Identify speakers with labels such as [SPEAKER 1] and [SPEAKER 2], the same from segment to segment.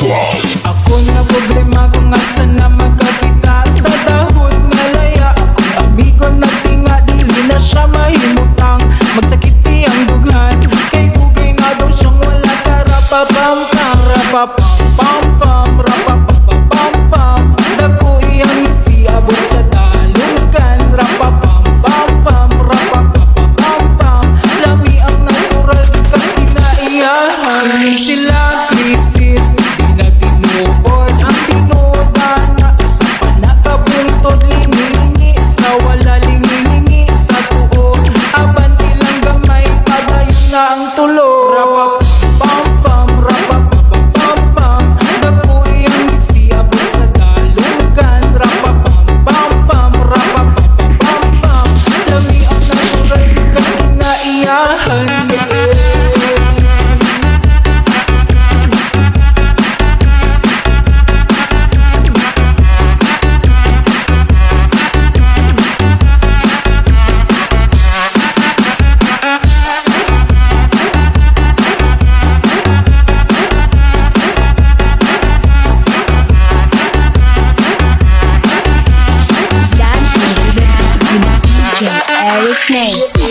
[SPEAKER 1] Ako nga problema kung asa na magkakita sa dahon nga laya. Akong amigo nagtinga dili na siya mahimutang magsakiti ang dughan kay dugay nga daw siyang wala ka rapapam pam rapapam pam pam rapapam pam pam. Dako iyang isiabot sa dalugan rapapam pam pam rapapam pam pam. Lami ang natural kas kinaiyahan sila krisis. Ang tulo rapapam pam rapapam pam pam. Dako iyang isiabot sa dalugan rapapam pam pam rapapam pam pam. Lami ang natural kas kinaiyahan.
[SPEAKER 2] Eric Nace.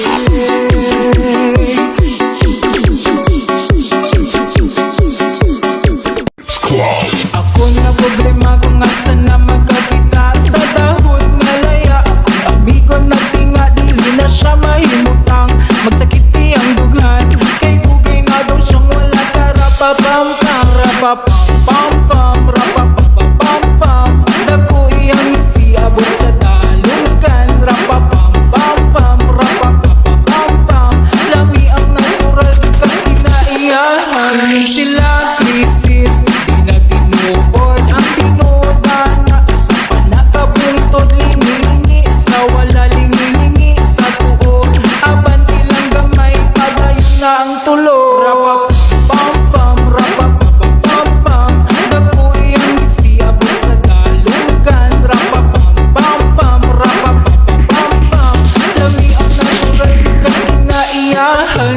[SPEAKER 1] Ako nga problema kung asa na magkakita sa dahon nga laya. Akong amigo nagtinga dili na siya mahimutang magsakiti ang dughan kay dugay nga daw siyang wala ka rapapam pam rapapam pam pam rapapam pam pam. Dako iyang isiabot sa dalugan rapapam pam pam rapapam pam pam. Lami ang natural kas kinaiyahan sila krisis. Di na tinuod ang tinoda na sa panakabuntod lingi-lingi sa wala lingi-lingi sa tuo. Aban ilang gamay padayon na ang tulo rapapam pam rapapam pam pam. Dako iyang isiabot sa dalugan rapapam pam pam rapapam pam pam. Lami ang natural kas kinaiyahan.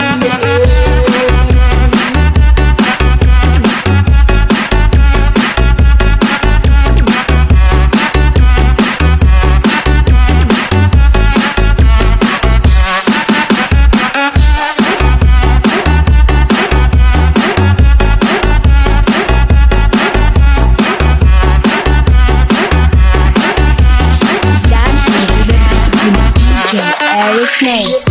[SPEAKER 2] Eric Nace.